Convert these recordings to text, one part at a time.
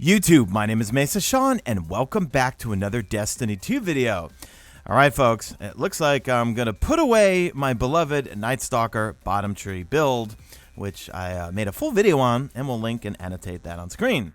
YouTube, my name is Mesa Sean, and welcome back to another Destiny 2 video. Alright folks, it looks like I'm going to put away my beloved Night Stalker bottom tree build, which I made a full video on, and we'll link and annotate that on screen.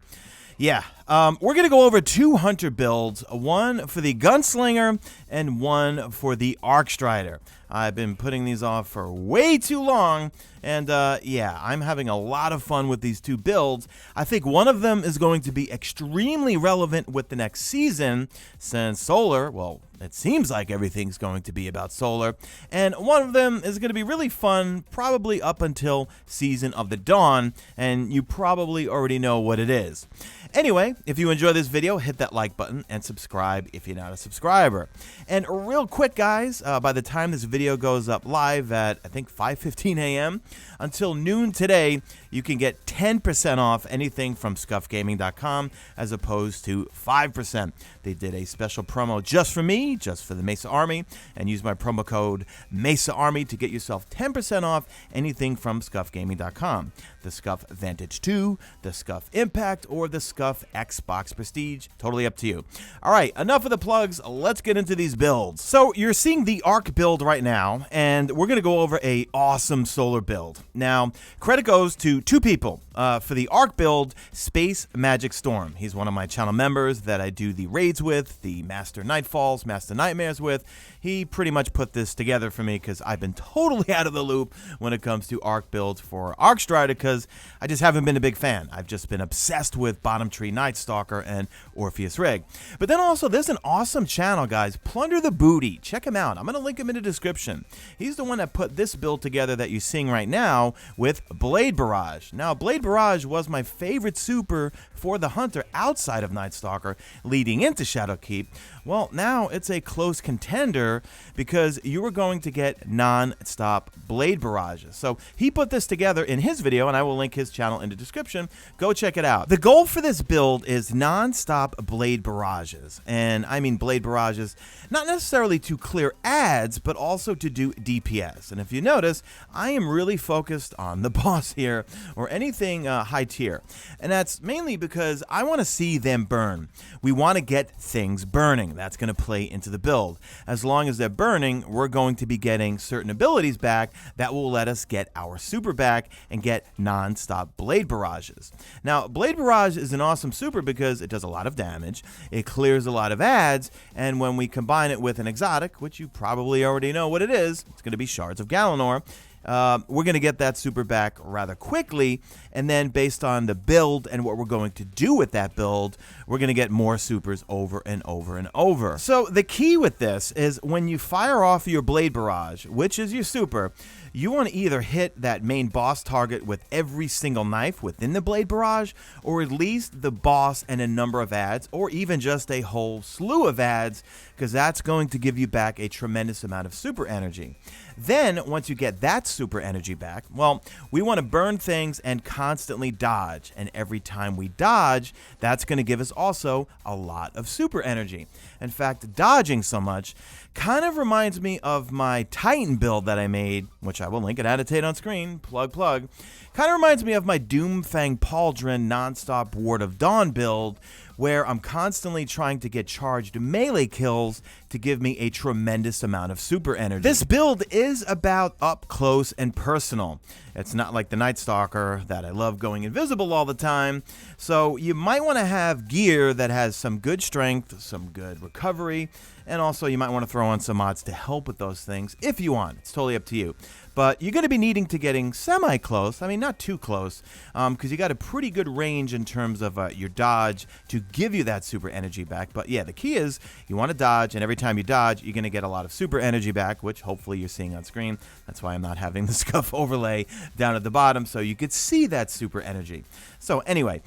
Yeah, we're going to go over two hunter builds, one for the Gunslinger and one for the Arcstrider. I've been putting these off for way too long, and yeah, I'm having a lot of fun with these two builds. I think one of them is going to be extremely relevant with the next season, since Solar, well, it seems like everything's going to be about Solar, and one of them is going to be really fun, probably up until Season of the Dawn, and you probably already know what it is. Anyway, if you enjoy this video, hit that like button and subscribe if you're not a subscriber. And real quick, guys, by the time this video goes up live at, I think, 5:15 a.m., until noon today, you can get 10% off anything from scufgaming.com as opposed to 5%. They did a special promo just for me, just for the Mesa Army, and use my promo code MESAARMY to get yourself 10% off anything from scufgaming.com. The Scuf Vantage 2, the Scuf Impact, or the Scuf Xbox Prestige. Totally up to you. All right, enough of the plugs. Let's get into these builds. So you're seeing the Arc build right now, and we're going to go over a awesome Solar build. Now, credit goes to two people. For the Arc build, Space Magic Storm. He's one of my channel members that I do the raids with, the Master Nightfalls, Master Nightmares with. He pretty much put this together for me because I've been totally out of the loop when it comes to Arc builds for Arcstrider because I just haven't been a big fan. I've just been obsessed with Bottom Tree Night Stalker and Orpheus Rig. But then also, there's an awesome channel, guys, Plunder the Booty. Check him out. I'm going to link him in the description. He's the one that put this build together that you're seeing right now with Blade Barrage. Now, Blade Barrage was my favorite super for the Hunter outside of Night Stalker leading into Shadowkeep. Well, now it's a close contender because you are going to get non-stop Blade Barrages. So he put this together in his video, and I will link his channel in the description. Go check it out. The goal for this build is non-stop Blade Barrages. And I mean Blade Barrages not necessarily to clear ads, but also to do DPS. And if you notice, I am really focused on the boss here, or anything high tier. And that's mainly because I want to see them burn. We want to get things burning. That's going to play into the build. As long as they're burning, we're going to be getting certain abilities back that will let us get our super back and get non-stop Blade Barrages. Now, Blade Barrage is an awesome super because it does a lot of damage, it clears a lot of ads, and when we combine it with an exotic, which you probably already know what it is, it's going to be Shards of Galanor. We're going to get that super back rather quickly, and then based on the build and what we're going to do with that build, we're going to get more supers over and over and over. So the key with this is when you fire off your Blade Barrage, which is your super, you want to either hit that main boss target with every single knife within the Blade Barrage, or at least the boss and a number of ads, or even just a whole slew of ads, because that's going to give you back a tremendous amount of super energy. Then, once you get that super energy back, well, we want to burn things and constantly dodge. And every time we dodge, that's going to give us also a lot of super energy. In fact, dodging so much kind of reminds me of my Titan build that I made, which I will link and annotate on screen, plug. Kind of reminds me of my Doomfang Pauldron nonstop Ward of Dawn build, where I'm constantly trying to get charged melee kills to give me a tremendous amount of super energy. This build is about up close and personal. It's not like the Night Stalker that I love going invisible all the time, so you might want to have gear that has some good strength, some good recovery, and also you might want to throw on some mods to help with those things if you want. It's totally up to you. But you're going to be needing to getting semi-close, I mean not too close, because you got a pretty good range in terms of your dodge to give you that super energy back. But yeah, the key is you want to dodge, and every time you dodge, you're going to get a lot of super energy back, which hopefully you're seeing on screen. That's why I'm not having the Scuf overlay down at the bottom, so you could see that super energy. So anyway,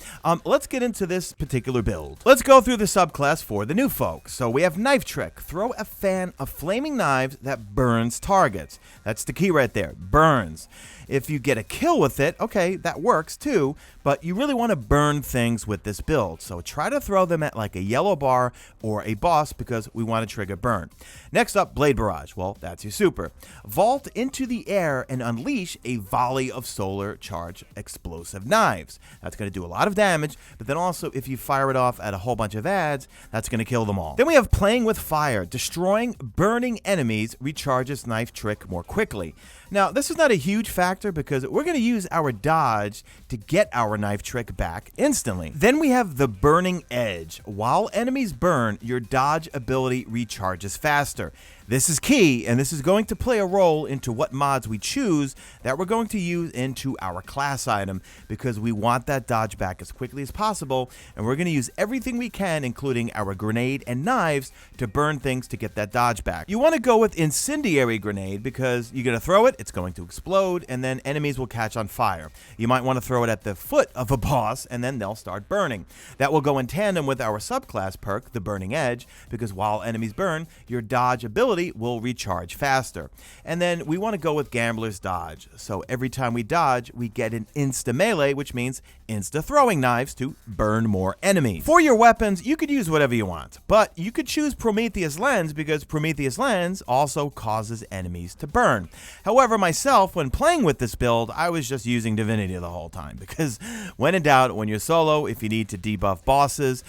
let's get into this particular build. Let's go through the subclass for the new folks. So we have Knife Trick. Throw a fan of flaming knives that burns targets. That's the key right there, burns. If you get a kill with it, okay, that works too, but you really want to burn things with this build. So try to throw them at like a yellow bar or a boss because we want to trigger burn. Next up, Blade Barrage. Well, that's your super. Vault into the air and unleash a volley of solar charge explosive knives. That's going to do a lot of damage, but then also if you fire it off at a whole bunch of ads, that's going to kill them all. Then we have Playing with Fire. Destroying burning enemies recharges knife trick more quickly. Now, this is not a huge factor because we're going to use our dodge to get our knife trick back instantly. Then we have the Burning Edge. While enemies burn, your dodge ability recharges faster. This is key, and this is going to play a role into what mods we choose that we're going to use into our class item because we want that dodge back as quickly as possible, and we're going to use everything we can, including our grenade and knives, to burn things to get that dodge back. You want to go with Incendiary Grenade because you're going to throw it, it's going to explode, and then enemies will catch on fire. You might want to throw it at the foot of a boss, and then they'll start burning. That will go in tandem with our subclass perk, the Burning Edge, because while enemies burn, your dodge ability will recharge faster. And then we want to go with Gambler's Dodge. So every time we dodge, we get an insta melee, which means insta throwing knives to burn more enemies. For your weapons, you could use whatever you want, but you could choose Prometheus Lens because Prometheus Lens also causes enemies to burn. However, myself, when playing with this build, I was just using Divinity the whole time because when in doubt, when you're solo, if you need to debuff bosses,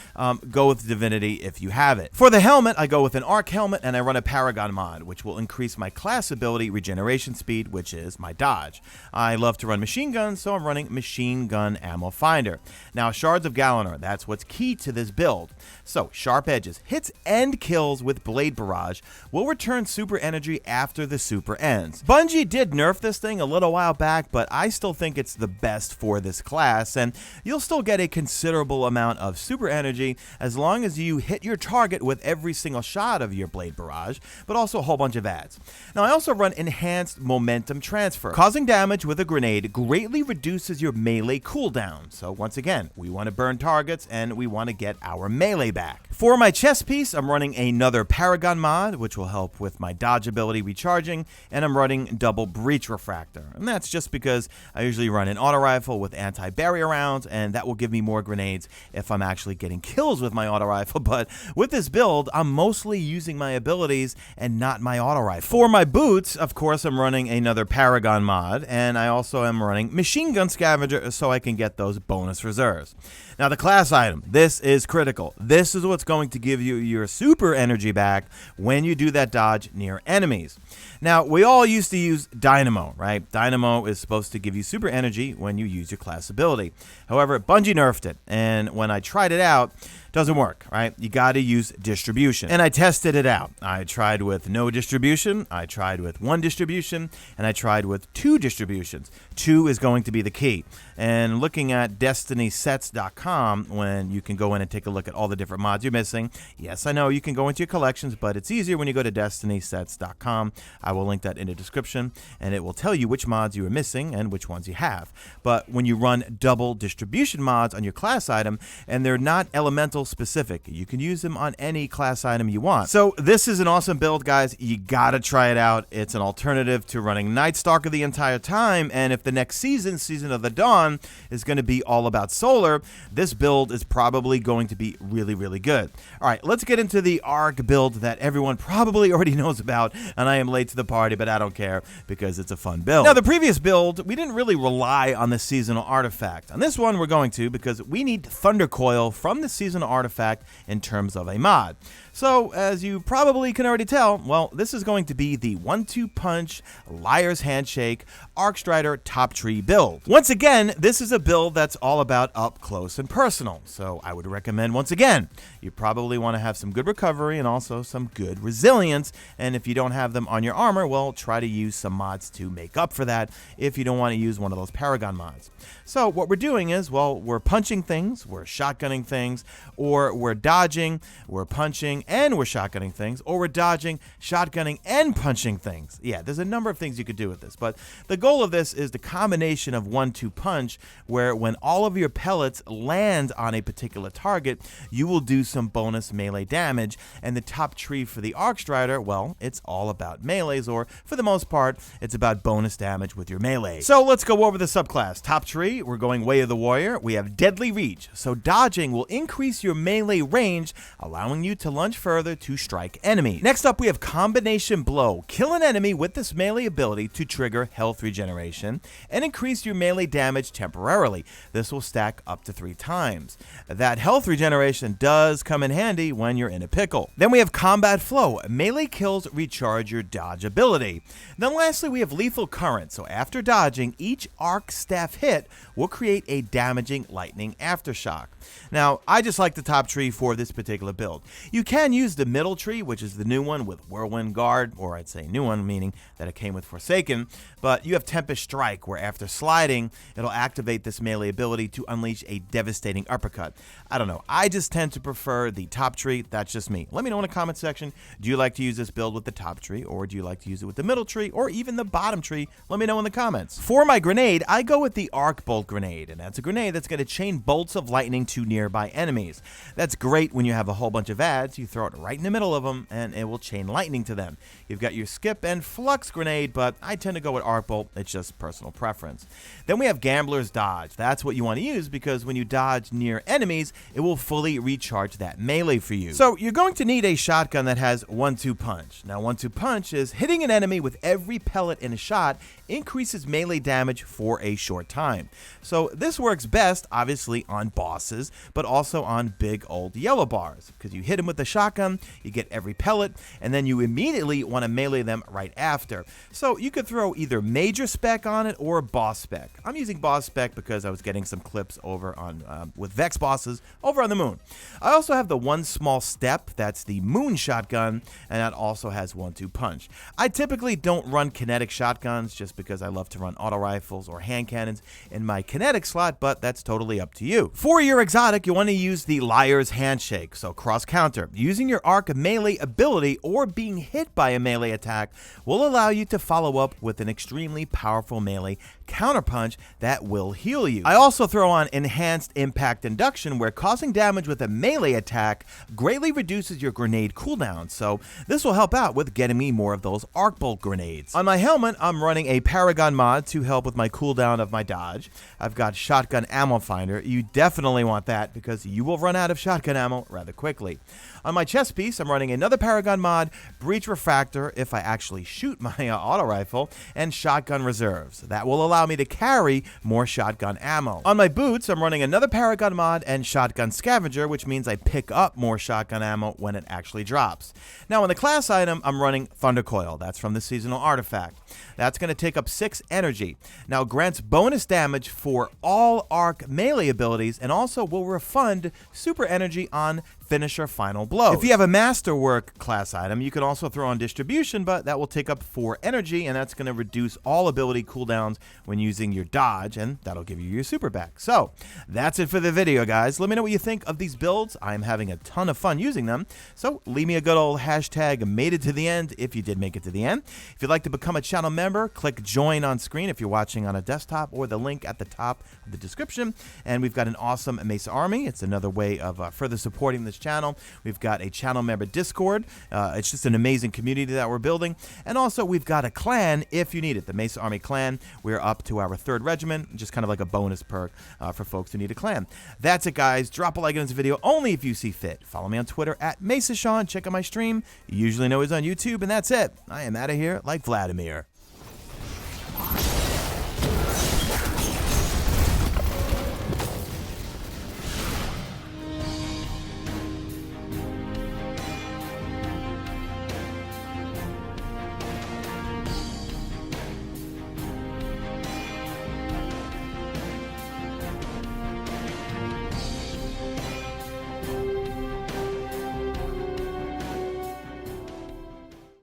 go with Divinity if you have it. For the helmet, I go with an Arc helmet and I run a Paragon mod, which will increase my class ability regeneration speed, which is my dodge. I love to run machine guns, so I'm running Machine Gun Ammo Finder. Now, Shards of Galanor, that's what's key to this build. So, Sharp Edges, hits and kills with Blade Barrage will return super energy after the super ends. Bungie did nerf this thing a little while back, but I still think it's the best for this class, and you'll still get a considerable amount of super energy as long as you hit your target with every single shot of your Blade Barrage, but also a whole bunch of ads. Now, I also run Enhanced Momentum Transfer. Causing damage with a grenade greatly reduces your melee cooldown. So once again, we want to burn targets and we want to get our melee back. For my chest piece, I'm running another Paragon mod, which will help with my dodge ability recharging, and I'm running Double Breach Refractor. And that's just because I usually run an auto rifle with anti-barrier rounds, and that will give me more grenades if I'm actually getting kills with my auto rifle. But with this build, I'm mostly using my abilities and not my auto rifle. For my boots, of course, I'm running another Paragon mod, and I also am running Machine Gun Scavenger so I can get those bonus reserves. Now, the class item, this is critical. This is what's going to give you your super energy back when you do that dodge near enemies. Now, we all used to use Dynamo, right? Dynamo is supposed to give you super energy when you use your class ability. However, Bungie nerfed it, and when I tried it out, doesn't work, right? You got to use distribution. And I tested it out. I tried with no distribution, I tried with 1 distribution, and I tried with 2 distributions. 2 is going to be the key. And looking at DestinySets.com, when you can go in and take a look at all the different mods you're missing, yes, I know you can go into your collections, but it's easier when you go to DestinySets.com. I will link that in the description, and it will tell you which mods you are missing and which ones you have. But when you run double distribution mods on your class item, and they're not elemental specific, you can use them on any class item you want. So this is an awesome build, guys. You gotta try it out. It's an alternative to running Night Stalker the entire time, and if the next season, Season of the Dawn, is going to be all about solar, this build is probably going to be really, really good. All right, let's get into the ARC build that everyone probably already knows about, and I am late to the party, but I don't care because it's a fun build. Now, the previous build, we didn't really rely on the seasonal artifact. On this one, we're going to because we need Thunder Coil from the seasonal artifact in terms of a mod. So, as you probably can already tell, well, this is going to be the 1-2 punch, Liar's Handshake, Arc Strider Top Tree build. Once again, this is a build that's all about up close and personal. So, I would recommend, once again, you probably want to have some good recovery and also some good resilience. And if you don't have them on your armor, well, try to use some mods to make up for that if you don't want to use one of those Paragon mods. So, what we're doing is, well, we're punching things, we're shotgunning things, or we're dodging, we're punching, and we're shotgunning things, or we're dodging, shotgunning, and punching things. Yeah, there's a number of things you could do with this, but the goal of this is the combination of 1-2 punch, where when all of your pellets land on a particular target, you will do some bonus melee damage, and the top tree for the Arc Strider, well, it's all about melees, or for the most part, it's about bonus damage with your melee. So let's go over the subclass. Top tree, we're going Way of the Warrior. We have Deadly Reach, so dodging will increase your melee range, allowing you to lunge further to strike enemies. Next up, we have Combination Blow. Kill an enemy with this melee ability to trigger health regeneration and increase your melee damage temporarily. This will stack up to 3 times. That health regeneration does come in handy when you're in a pickle. Then we have Combat Flow. Melee kills recharge your dodge ability. Then lastly, we have Lethal Current. So after dodging, each arc staff hit will create a damaging lightning aftershock. Now, I just like the top tree for this particular build. You can use the middle tree, which is the new one with Whirlwind Guard, or I'd say new one, meaning that it came with Forsaken, but you have Tempest Strike, where after sliding, it'll activate this melee ability to unleash a devastating uppercut. I don't know, I just tend to prefer the top tree. That's just me. Let me know in the comment section, do you like to use this build with the top tree, or do you like to use it with the middle tree, or even the bottom tree? Let me know in the comments. For my grenade, I go with the Arc Bolt Grenade, and that's a grenade that's going to chain bolts of lightning to nearby enemies. That's great when you have a whole bunch of ads. You throw it right in the middle of them, and it will chain lightning to them. You've got your Skip and Flux Grenade, but I tend to go with Arc Bolt. It's just personal preference. Then we have Gambler's Dodge. That's what you want to use, because when you dodge near enemies, it will fully recharge that melee for you. So you're going to need a shotgun that has 1-2 punch. Now, 1-2 punch is hitting an enemy with every pellet in a shot increases melee damage for a short time. So this works best, obviously, on bosses, but also on big old yellow bars, because you hit them with the shotgun, you get every pellet, and then you immediately want to melee them right after. So you could throw either major spec on it or boss spec. I'm using boss spec because I was getting some clips over on with Vex bosses over on the moon. I also have the One Small Step, that's the moon shotgun, and that also has 1-2 punch. I typically don't run kinetic shotguns just because I love to run auto rifles or hand cannons in my kinetic slot, but that's totally up to you. For your exotic, you want to use the Liar's Handshake, so cross counter. Using your arc melee ability or being hit by a melee attack will allow you to follow up with an extremely powerful melee counterpunch that will heal you. I also throw on Enhanced Impact Induction, where causing damage with a melee attack greatly reduces your grenade cooldown, so this will help out with getting me more of those Arc Bolt grenades. On my helmet, I'm running a Paragon mod to help with my cooldown of my dodge. I've got Shotgun Ammo Finder. You definitely want that because you will run out of shotgun ammo rather quickly. On my chest piece, I'm running another Paragon mod, Breach Refractor if I actually shoot my auto rifle, and Shotgun Reserves. That will allow me to carry more shotgun ammo. On my boots, I'm running another Paragon mod and Shotgun Scavenger, which means I pick up more shotgun ammo when it actually drops. Now on the class item, I'm running Thunder Coil. That's from the seasonal artifact. That's going to take up 6 energy. Now grants bonus damage for all arc melee abilities, and also will refund super energy on Finisher Final Blow. If you have a Masterwork class item, you can also throw on Distribution, but that will take up 4 energy, and that's going to reduce all ability cooldowns when using your dodge, and that'll give you your super back. So that's it for the video, guys. Let me know what you think of these builds. I'm having a ton of fun using them, so leave me a good old hashtag made it to the end if you did make it to the end. If you'd like to become a channel member, click join on screen if you're watching on a desktop, or the link at the top of the description. And we've got an awesome Mesa army. It's another way of further supporting this channel. We've got a channel member Discord. It's just an amazing community that we're building. And also we've got a clan if you need it, the Mesa Army clan. We're up to our 3rd regiment, just kind of like a bonus perk for folks who need a clan. That's it, guys. Drop a like on this video only if you see fit. Follow me on Twitter at MesaSean. Check out my stream. You usually know he's on YouTube, and that's it. I am out of here like Vladimir.